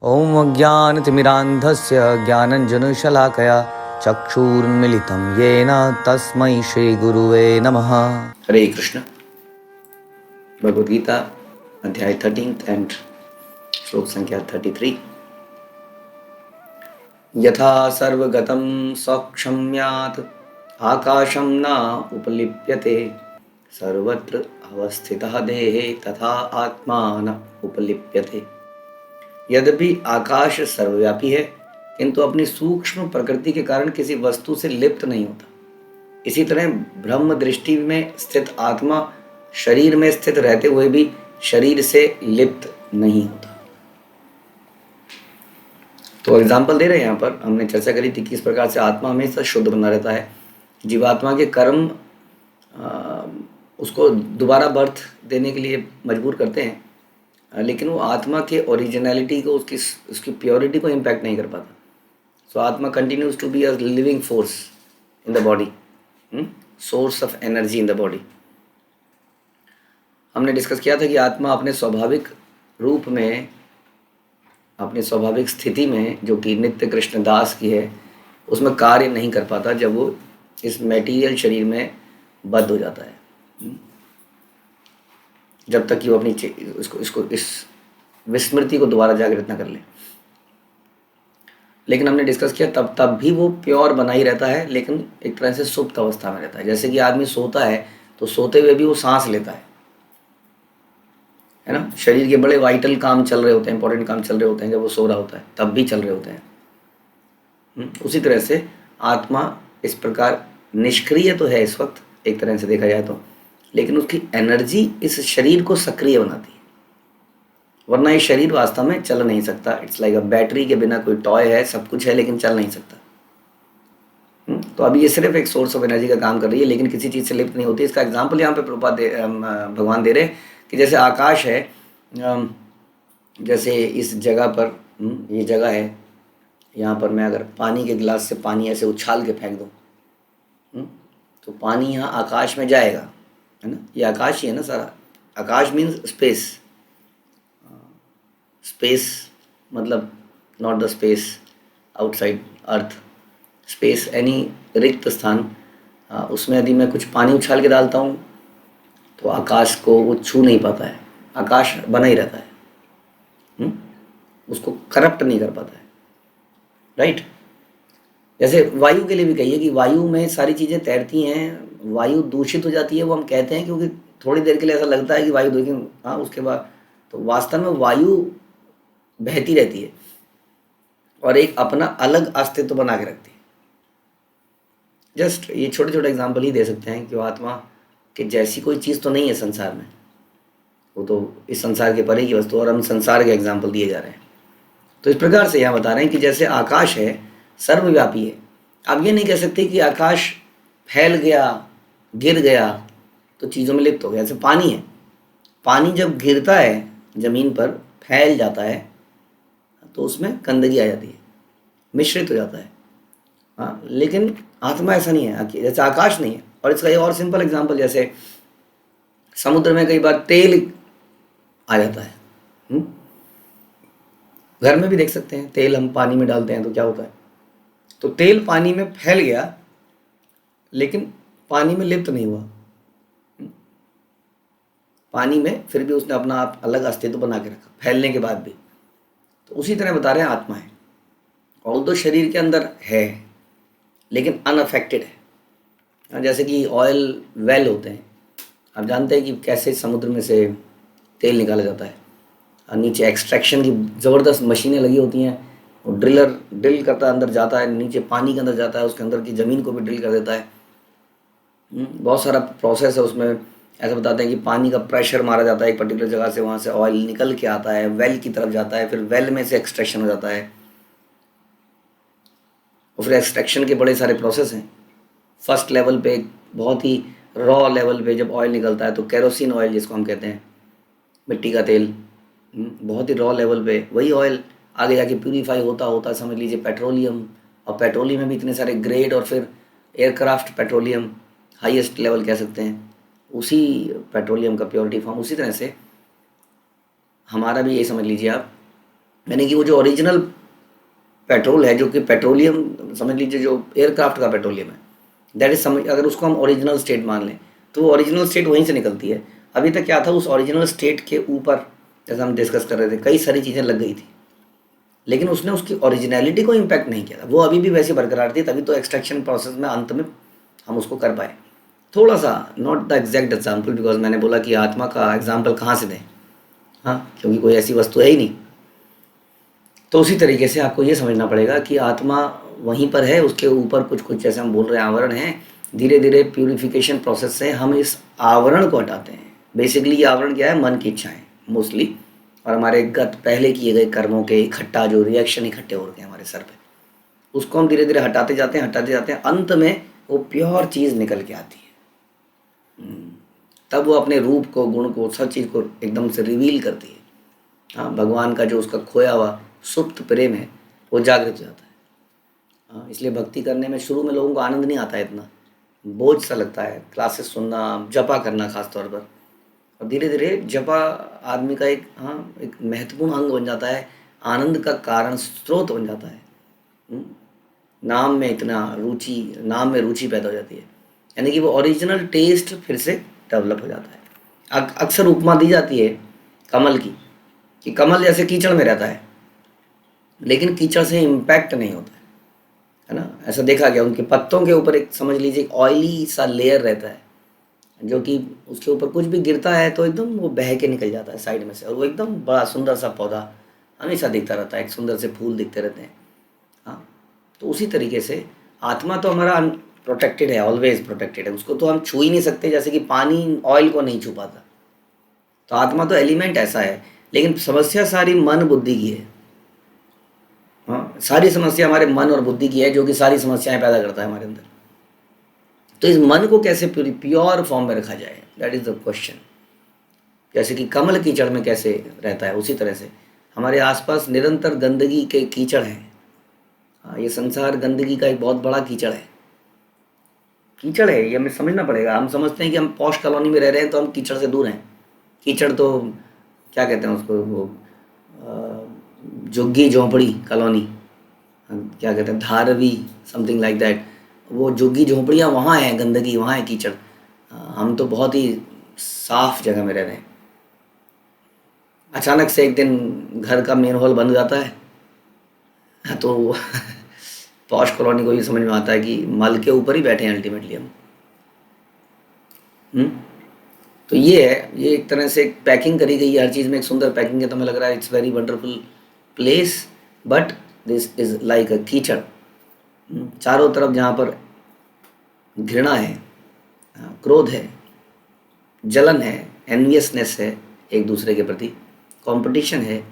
ॐ अज्ञानतिमिरान्धस्य ज्ञानञ्जनशलाकया चक्षुरुन्मिलितं येन तस्मै श्रीगुरुवे नमः। हरे कृष्ण। भगवद गीता अध्याय 13 एंड श्लोक संख्या 33। यथा सर्वगतं सौक्षम्यात् आकाशं न उपलिप्यते सर्वत्र अवस्थितः देहे तथा आत्मा न उपलिप्यते। यद्यपि आकाश सर्वव्यापी है किंतु अपनी सूक्ष्म प्रकृति के कारण किसी वस्तु से लिप्त नहीं होता। इसी तरह ब्रह्म दृष्टि में स्थित आत्मा शरीर में स्थित रहते हुए भी शरीर से लिप्त नहीं होता। तो एग्जाम्पल दे रहे हैं यहाँ पर। हमने चर्चा करी थी कि इस प्रकार से आत्मा हमेशा शुद्ध बना रहता है। जीवात्मा के कर्म उसको दोबारा बर्थ देने के लिए मजबूर करते हैं, लेकिन वो आत्मा के ओरिजिनलिटी को, उसकी प्योरिटी को इम्पैक्ट नहीं कर पाता। सो आत्मा continues to be a living force in the body, source of energy in the body. हमने डिस्कस किया था कि आत्मा अपने स्वाभाविक रूप में, अपनी स्वाभाविक स्थिति में, जो कि नित्य कृष्ण दास की है, उसमें कार्य नहीं कर पाता जब वो इस मटेरियल शरीर में बद्ध हो जाता है, जब तक कि वो अपनी इस विस्मृति को दोबारा जागृत न कर ले। लेकिन हमने डिस्कस किया तब भी वो प्योर बना ही रहता है, लेकिन एक तरह से सुप्त अवस्था में रहता है। जैसे कि आदमी सोता है तो सोते हुए भी वो सांस लेता है ना। शरीर के बड़े वाइटल काम चल रहे होते हैं, इंपॉर्टेंट काम चल रहे होते हैं, जब वो सो रहा होता है तब भी चल रहे होते हैं। उसी तरह से आत्मा इस प्रकार निष्क्रिय तो है इस वक्त, एक तरह से देखा जाए तो, लेकिन उसकी एनर्जी इस शरीर को सक्रिय बनाती है, वरना ये शरीर वास्तव में चल नहीं सकता। इट्स लाइक अ बैटरी के बिना कोई टॉय है, सब कुछ है लेकिन चल नहीं सकता। तो अभी ये सिर्फ एक सोर्स ऑफ एनर्जी का काम कर रही है, लेकिन किसी चीज़ से लिप्त नहीं होती। इसका एग्जाम्पल यहाँ पे भगवान दे रहे कि जैसे आकाश है, जैसे इस जगह पर, ये जगह है, यहाँ पर मैं अगर पानी के गिलास से पानी ऐसे उछाल के फेंक दूँ तो पानी यहाँ आकाश में जाएगा, है ना। ये आकाश ही है ना सारा। आकाश मीन्स स्पेस। स्पेस मतलब not the space outside earth, space any रिक्त स्थान। उसमें यदि मैं कुछ पानी उछाल के डालता हूँ तो आकाश को वो छू नहीं पाता है, आकाश बना ही रहता है, उसको करप्ट नहीं कर पाता है, राइट। जैसे वायु के लिए भी कहिए कि वायु में सारी चीज़ें तैरती हैं, वायु दूषित हो जाती है, वो हम कहते हैं क्योंकि थोड़ी देर के लिए ऐसा लगता है कि वायु, लेकिन हाँ उसके बाद तो वास्तव में वायु बहती रहती है और एक अपना अलग अस्तित्व बना के रखती है। जस्ट ये छोटे छोटे एग्जाम्पल ही दे सकते हैं कि आत्मा के जैसी कोई चीज़ तो नहीं है संसार में, वो तो इस संसार के परे की वस्तु, और हम संसार के एग्जाम्पल दिए जा रहे हैं। तो इस प्रकार से यहाँ बता रहे हैं कि जैसे आकाश है सर्वव्यापी है। आप ये नहीं कह सकते कि आकाश फैल गया, गिर गया तो चीज़ों में लिप्त हो गया। जैसे पानी है, पानी जब गिरता है ज़मीन पर, फैल जाता है तो उसमें गंदगी आ जाती है, मिश्रित हो जाता है। हाँ, लेकिन आत्मा ऐसा नहीं है, जैसे आकाश नहीं है। और इसका एक और सिंपल एग्जांपल, जैसे समुद्र में कई बार तेल आ जाता है। घर में भी देख सकते हैं, तेल हम पानी में डालते हैं तो क्या होता है, तो तेल पानी में फैल गया लेकिन पानी में लिप्त नहीं हुआ, पानी में फिर भी उसने अपना आप अलग अस्तित्व बना के रखा फैलने के बाद भी। तो उसी तरह बता रहे हैं आत्मा है, ऑल्दो शरीर के अंदर है लेकिन अनअफेक्टेड है। जैसे कि ऑयल वेल होते हैं, आप जानते हैं कि कैसे समुद्र में से तेल निकाला जाता है, नीचे एक्सट्रैक्शन की ज़बरदस्त मशीनें लगी होती हैं, और ड्रिलर ड्रिल करता है, अंदर जाता है, नीचे पानी के अंदर जाता है, उसके अंदर की ज़मीन को भी ड्रिल कर देता है। बहुत सारा प्रोसेस है उसमें। ऐसा बताते हैं कि पानी का प्रेशर मारा जाता है एक पर्टिकुलर जगह से, वहाँ से ऑयल निकल के आता है, वेल की तरफ जाता है, फिर वेल में से एक्सट्रैक्शन हो जाता है, और फिर एक्सट्रैक्शन के बड़े सारे प्रोसेस हैं। फर्स्ट लेवल पे, बहुत ही रॉ लेवल पे जब ऑयल निकलता है तो केरोसिन ऑयल जिसको हम कहते हैं, मिट्टी का तेल, बहुत ही रॉ लेवल पे, वही ऑयल आगे जाके प्यूरीफाई होता होता समझ लीजिए पेट्रोलियम, और पेट्रोलियम में भी इतने सारे ग्रेड, और फिर एयरक्राफ्ट पेट्रोलियम हाईएस्ट लेवल कह सकते हैं, उसी पेट्रोलियम का प्योरिटी फॉर्म। उसी तरह से हमारा भी ये समझ लीजिए आप यानी कि वो जो ओरिजिनल पेट्रोल है, जो कि पेट्रोलियम समझ लीजिए, जो एयरक्राफ्ट का पेट्रोलियम है, दैट इज समझ, अगर उसको हम ओरिजिनल स्टेट मान लें तो वो ओरिजिनल स्टेट वहीं से निकलती है। अभी तक क्या था, उस ओरिजिनल स्टेट के ऊपर जैसे हम डिस्कस कर रहे थे कई सारी चीज़ें लग गई थी, लेकिन उसने उसकी ओरिजिनलिटी को इम्पैक्ट नहीं किया था, वो अभी भी वैसे बरकरार थी। तभी तो एक्सट्रैक्शन प्रोसेस में अंत में हम उसको कर पाए। थोड़ा सा, not the exact example, because मैंने बोला कि आत्मा का एग्जाम्पल कहाँ से दें, हाँ, क्योंकि कोई ऐसी वस्तु है ही नहीं। तो उसी तरीके से आपको ये समझना पड़ेगा कि आत्मा वहीं पर है, उसके ऊपर कुछ कुछ जैसे हम बोल रहे हैं आवरण हैं। धीरे धीरे प्यूरिफिकेशन प्रोसेस से हम इस आवरण को हटाते हैं। बेसिकली ये आवरण क्या है, मन की इच्छाएं मोस्टली, और हमारे गत पहले किए गए कर्मों के इकट्ठा जो रिएक्शन इकट्ठे हो रखे हैं हमारे सर पे, उसको हम धीरे धीरे हटाते जाते हैं, अंत में वो प्योर चीज़ निकल के आती है। तब वो अपने रूप को, गुण को, सब चीज़ को एकदम से रिवील करती है। हाँ, भगवान का जो उसका खोया हुआ सुप्त प्रेम है वो जागृत हो जाता है। हाँ, इसलिए भक्ति करने में शुरू में लोगों को आनंद नहीं आता है, इतना बोझ सा लगता है, क्लासेस सुनना, जपा करना खास तौर पर। और धीरे धीरे जपा आदमी का एक, हाँ, एक महत्वपूर्ण अंग बन जाता है, आनंद का कारण स्रोत बन जाता है। हम्म, नाम में इतना रुचि, नाम में रुचि पैदा हो जाती है, यानी कि वो ओरिजिनल टेस्ट फिर से डेवलप हो जाता है। अक्सर उपमा दी जाती है कमल की, कि कमल जैसे कीचड़ में रहता है, लेकिन कीचड़ से इम्पैक्ट नहीं होता है ना। ऐसा देखा गया, उनके पत्तों के ऊपर एक समझ लीजिए एक ऑयली सा लेयर रहता है, जो कि उसके ऊपर कुछ भी गिरता है तो एकदम वो बह के निकल जाता है साइड में से, और वो एकदम बड़ा सुंदर सा पौधा हमेशा दिखता रहता है, एक सुंदर से फूल दिखते रहते हैं। हाँ, तो उसी तरीके से आत्मा तो हमारा प्रोटेक्टेड है, ऑलवेज प्रोटेक्टेड है, उसको तो हम छू ही नहीं सकते, जैसे कि पानी ऑयल को नहीं छू पाता। तो आत्मा तो एलिमेंट ऐसा है, लेकिन समस्या सारी मन बुद्धि की है। हाँ, सारी समस्या हमारे मन और बुद्धि की है, जो कि सारी समस्याएं पैदा करता है हमारे अंदर। तो इस मन को कैसे प्योर फॉर्म में रखा जाए, दैट इज द क्वेश्चन। जैसे कि कमल कीचड़ में कैसे रहता है, उसी तरह से हमारे आसपास निरंतर गंदगी के कीचड़ हैं। हाँ, ये संसार गंदगी का एक बहुत बड़ा कीचड़ है, कीचड़ है, ये हमें समझना पड़ेगा। हम समझते हैं कि हम पॉश कॉलोनी में रह रहे हैं तो हम कीचड़ से दूर हैं। कीचड़ तो क्या कहते हैं उसको, वो झुग्गी झोंपड़ी कॉलोनी, क्या कहते हैं, धारवी, समथिंग लाइक दैट। वो झुग्गी झोंपड़ियाँ वहाँ हैं, गंदगी वहाँ है, कीचड़। हम तो बहुत ही साफ जगह में रह रहे हैं। अचानक से एक दिन घर का मेन हॉल बंद हो जाता है तो पॉश कॉलोनी को ये समझ में आता है कि मल के ऊपर ही बैठे हैं अल्टीमेटली हम। हम्म? तो ये है, ये एक तरह से एक पैकिंग करी गई है, हर चीज़ में एक सुंदर पैकिंग है, तो हमें लग रहा है it's very wonderful place, but this is like अ कीचड़। चारों तरफ जहाँ पर घृणा है, क्रोध है, जलन है, एनवियसनेस है एक दूसरे के प्रति, कंपटीशन है,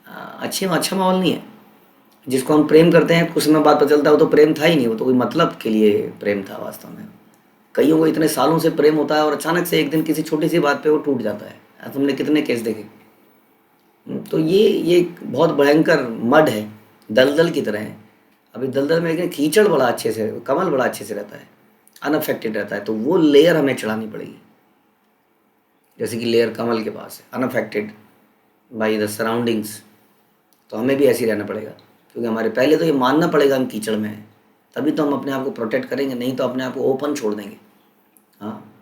अच्छा माहौल नहीं है। जिसको हम प्रेम करते हैं कुछ समय बाद पता चलता है वो तो प्रेम था ही नहीं, वो तो कोई मतलब के लिए प्रेम था वास्तव में। कईयों को इतने सालों से प्रेम होता है और अचानक से एक दिन किसी छोटी सी बात पे वो टूट जाता है। तुमने कितने केस देखे। तो ये एक बहुत भयंकर मड है, दलदल की तरह है। अभी दलदल में लेकिन कीचड़ बड़ा अच्छे से, कमल बड़ा अच्छे से रहता है, अनअफेक्टेड रहता है। तो वो लेयर हमें चढ़ानी पड़ेगी, जैसे कि लेयर कमल के पास है, अनअफेक्टेड बाई द सराउंडिंग्स। तो हमें भी ऐसे ही रहना पड़ेगा, क्योंकि हमारे पहले तो ये मानना पड़ेगा हम कीचड़ में हैं, तभी तो हम अपने आप को प्रोटेक्ट करेंगे, नहीं तो अपने आप को ओपन छोड़ देंगे। हाँ,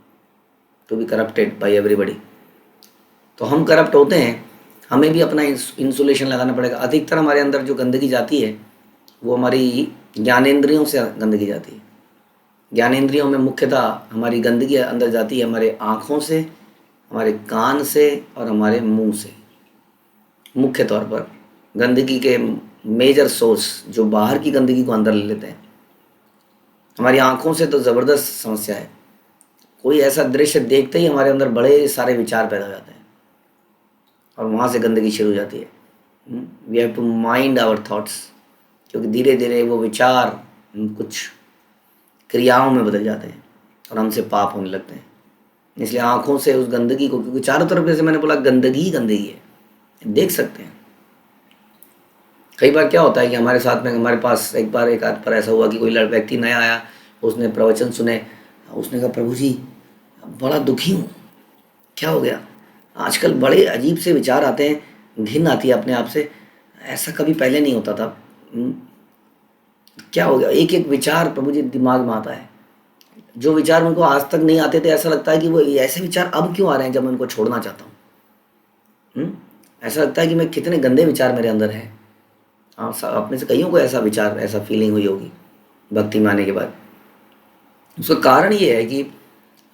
to be corrupted by everybody. तो हम करप्ट होते हैं, हमें भी अपना इंसुलेशन लगाना पड़ेगा। अधिकतर हमारे अंदर जो गंदगी जाती है वो हमारी ज्ञानेंद्रियों से गंदगी जाती है। ज्ञानेंद्रियों में मुख्यतः हमारी गंदगी अंदर जाती है हमारे आँखों से, हमारे कान से और हमारे मुंह से। मुख्य तौर पर गंदगी के मेजर सोर्स जो बाहर की गंदगी को अंदर ले लेते हैं, हमारी आँखों से तो ज़बरदस्त समस्या है। कोई ऐसा दृश्य देखते ही हमारे अंदर बड़े सारे विचार पैदा हो जाते हैं और वहाँ से गंदगी शुरू हो जाती है। We have to mind our thoughts, क्योंकि धीरे धीरे वो विचार कुछ क्रियाओं में बदल जाते हैं और हमसे पाप होने लगते हैं। इसलिए आँखों से उस गंदगी को, क्योंकि चारों तरफ जैसे मैंने बोला गंदगी ही गंदगी है, देख सकते हैं। कई बार क्या होता है कि हमारे साथ में, हमारे पास एक बार एक आध पर ऐसा हुआ कि कोई व्यक्ति नया आया, उसने प्रवचन सुने, उसने कहा प्रभु जी बड़ा दुखी हूँ। क्या हो गया? आजकल बड़े अजीब से विचार आते हैं, घिन आती है अपने आप से, ऐसा कभी पहले नहीं होता था। क्या हो गया, एक एक विचार प्रभु जी दिमाग में आता है, जो विचार उनको आज तक नहीं आते थे, ऐसा लगता है कि वो ऐसे विचार अब क्यों आ रहे हैं जब मैं उनको छोड़ना चाहता हूँ। ऐसा लगता है कि मैं कितने गंदे विचार मेरे अंदर हैं। हाँ, आप में से कईयों को ऐसा विचार, ऐसा फीलिंग हुई होगी भक्ति में आने के बाद। उसका कारण ये है कि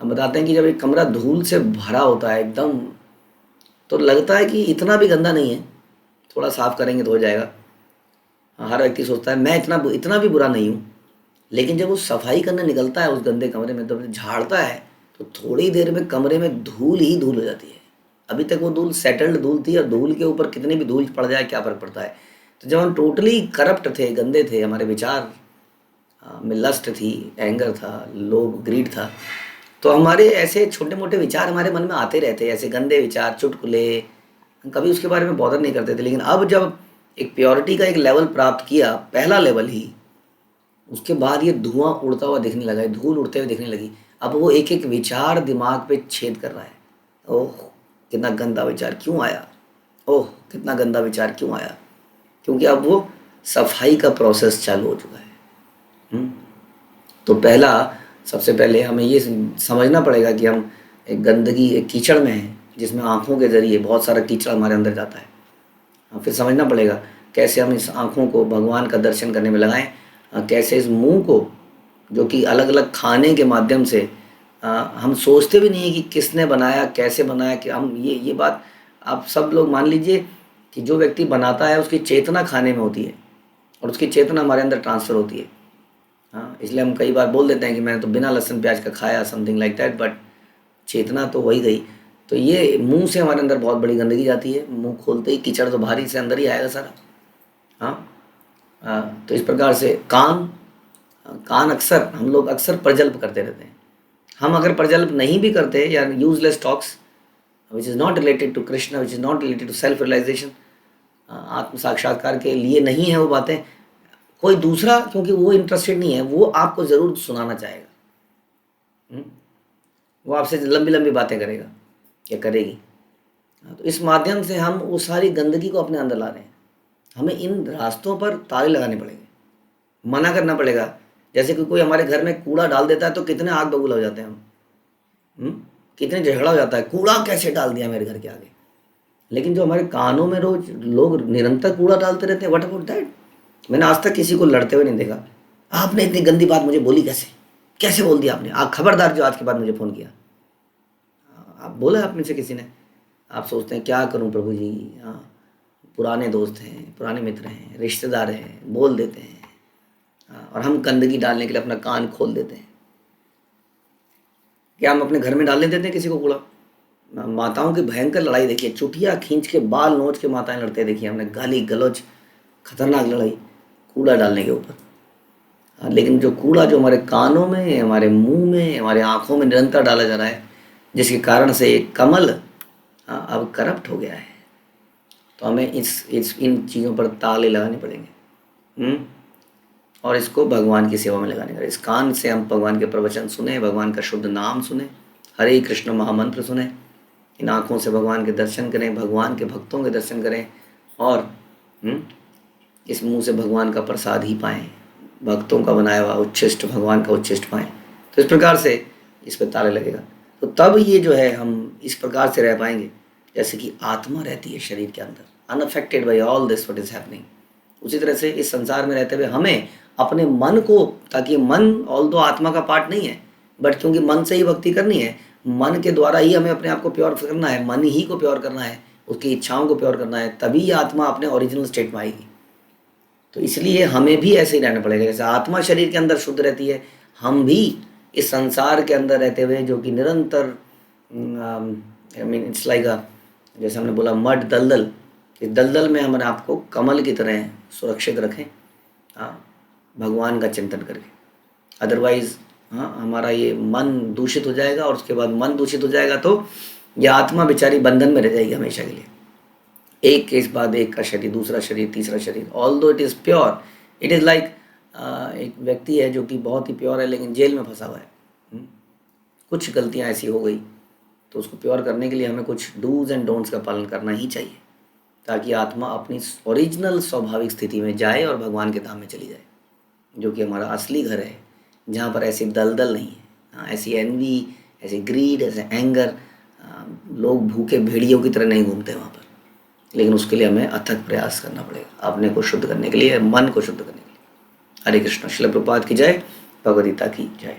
हम बताते हैं कि जब एक कमरा धूल से भरा होता है एकदम, तो लगता है कि इतना भी गंदा नहीं है, थोड़ा साफ करेंगे तो हो जाएगा। हर व्यक्ति सोचता है मैं इतना भी बुरा नहीं हूँ। लेकिन जब वो सफाई करने निकलता है उस गंदे कमरे में, तो झाड़ता है, तो थोड़ी देर में कमरे में धूल ही धूल हो जाती है। अभी तक वो धूल सेटल्ड धूल थी, और धूल के ऊपर कितनी भी धूल पड़ जाए क्या फ़र्क पड़ता है। तो जब हम टोटली करप्ट थे, गंदे थे, हमारे विचार में लस्ट थी, एंगर था, लोभ, ग्रीड था, तो हमारे ऐसे छोटे मोटे विचार हमारे मन में आते रहते, ऐसे गंदे विचार, चुटकुले, हम कभी उसके बारे में बॉदर नहीं करते थे। लेकिन अब जब एक प्योरिटी का एक लेवल प्राप्त किया, पहला लेवल ही, उसके बाद ये धुआं उड़ता हुआ दिखने लगा है, धूल उड़ते हुए दिखने लगी। अब वो एक एक विचार दिमाग पे छेद कर रहा है। ओह कितना गंदा विचार क्यों आया, ओह कितना गंदा विचार क्यों आया, क्योंकि अब वो सफाई का प्रोसेस चालू हो चुका है। तो पहला, सबसे पहले हमें ये समझना पड़ेगा कि हम एक गंदगी, एक कीचड़ में हैं, जिसमें आँखों के ज़रिए बहुत सारा कीचड़ हमारे अंदर जाता है। फिर समझना पड़ेगा कैसे हम इस आँखों को भगवान का दर्शन करने में लगाएं, कैसे इस मुंह को, जो कि अलग अलग खाने के माध्यम से हम सोचते भी नहीं है कि किसने बनाया, कैसे बनाया, कि हम ये बात आप सब लोग मान लीजिए कि जो व्यक्ति बनाता है उसकी चेतना खाने में होती है, और उसकी चेतना हमारे अंदर ट्रांसफ़र होती है। हाँ, इसलिए हम कई बार बोल देते हैं कि मैंने तो बिना लहसुन प्याज का खाया, समथिंग लाइक दैट, बट चेतना तो वही गई। तो ये मुंह से हमारे अंदर बहुत बड़ी गंदगी जाती है, मुंह खोलते ही कीचड़ तो बाहरी से अंदर ही आएगा सारा। तो इस प्रकार से कान अक्सर हम लोग अक्सर प्रजल्प करते रहते हैं। हम अगर प्रजल्प नहीं भी करते, या useless talks which is not related to Krishna, which is not related to self realisation, आत्म साक्षात्कार के लिए नहीं है वो बातें, कोई दूसरा, क्योंकि वो इंटरेस्टेड नहीं है, वो आपको ज़रूर सुनाना चाहेगा। वो आपसे लंबी लंबी बातें करेगा या करेगी। तो इस माध्यम से हम वो सारी गंदगी को अपने अंदर ला रहे हैं। हमें इन रास्तों पर ताले लगाने पड़ेंगे, मना करना पड़ेगा। जैसे कि कोई हमारे घर में कूड़ा डाल देता है तो कितने आग बबूल हो जाते हैं हम, कितने झगड़ा हो जाता है, कूड़ा कैसे डाल दिया मेरे घर के आगे। लेकिन जो हमारे कानों में रोज लोग निरंतर कूड़ा डालते रहते हैं, व्हाट अबाउट दैट। मैंने आज तक किसी को लड़ते हुए नहीं देखा, आपने इतनी गंदी बात मुझे बोली, कैसे कैसे बोल दिया आपने, आप खबरदार जो आज के बाद मुझे फ़ोन किया। आप बोला आप में से किसी ने, आप सोचते हैं क्या करूं प्रभु जी। हाँ, पुराने दोस्त हैं, पुराने मित्र हैं, रिश्तेदार हैं, बोल देते हैं। और हम गंदगी डालने के लिए अपना कान खोल देते हैं। क्या हम अपने घर में डालने देते हैं किसी को कूड़ा। माताओं की भयंकर लड़ाई देखिए, चुटिया खींच के, बाल नोच के माताएं लड़ते देखिए हमने, गाली गलौज, खतरनाक लड़ाई कूड़ा डालने के ऊपर। लेकिन जो कूड़ा जो हमारे कानों में, हमारे मुंह में, हमारे आँखों में निरंतर डाला जा रहा है, जिसके कारण से एक कमल अब करप्ट हो गया है। तो हमें इन चीज़ों पर ताले लगाने पड़ेंगे, और इसको भगवान की सेवा में लगाने का। इस कान से हम भगवान के प्रवचन सुने, भगवान का शुद्ध नाम सुने, हरे कृष्ण महामंत्र सुने। इन आँखों से भगवान के दर्शन करें, भगवान के भक्तों के दर्शन करें, और इस मुंह से भगवान का प्रसाद ही पाएँ, भक्तों का बनाया हुआ उच्छिष्ट, भगवान का उच्छिष्ट पाएँ। तो इस प्रकार से इस पर ताले लगेगा, तो तब ये जो है हम इस प्रकार से रह पाएंगे जैसे कि आत्मा रहती है शरीर के अंदर, unaffected by all this what is happening. उसी तरह से इस संसार में रहते हुए हमें अपने मन को, ताकि मन ऑल दो आत्मा का पार्ट नहीं है, बट क्योंकि मन से ही भक्ति करनी है, मन के द्वारा ही हमें अपने आप को प्योर करना है, मन ही को प्योर करना है, उसकी इच्छाओं को प्योर करना है, तभी ये आत्मा अपने ओरिजिनल स्टेट में आएगी। तो इसलिए हमें भी ऐसे ही रहना पड़ेगा, जैसे आत्मा शरीर के अंदर शुद्ध रहती है, हम भी इस संसार के अंदर रहते हुए, जो कि निरंतर आई मीन इट्स लाइक जैसे हमने बोला मड, दलदल, इस दलदल में हम आपको कमल की तरह सुरक्षित रखें, भगवान का चिंतन करके। अदरवाइज़ हमारा ये मन दूषित हो जाएगा, और उसके बाद मन दूषित हो जाएगा तो ये आत्मा बेचारी बंधन में रह जाएगी हमेशा के लिए। एक के बाद एक का शरीर, दूसरा शरीर, तीसरा शरीर, ऑल दो it is pure, it is like एक व्यक्ति है जो कि बहुत ही प्योर है लेकिन जेल में फंसा हुआ है। कुछ गलतियां ऐसी हो गई, तो उसको प्योर करने के लिए हमें कुछ डूज एंड डोंट्स का पालन करना ही चाहिए। ताकि आत्मा अपनी ओरिजिनल स्वाभाविक स्थिति में जाए और भगवान के धाम में चली जाए, जो कि हमारा असली घर है, जहाँ पर ऐसी दलदल नहीं है। हाँ, ऐसी एनवी, ऐसी ग्रीड, ऐसे एंगर, लोग भूखे भेड़ियों की तरह नहीं घूमते वहाँ पर। लेकिन उसके लिए हमें अथक प्रयास करना पड़ेगा, अपने को शुद्ध करने के लिए, मन को शुद्ध करने के लिए। हरे कृष्ण। श्रील प्रभुपाद की जय, भगवद गीता की जय।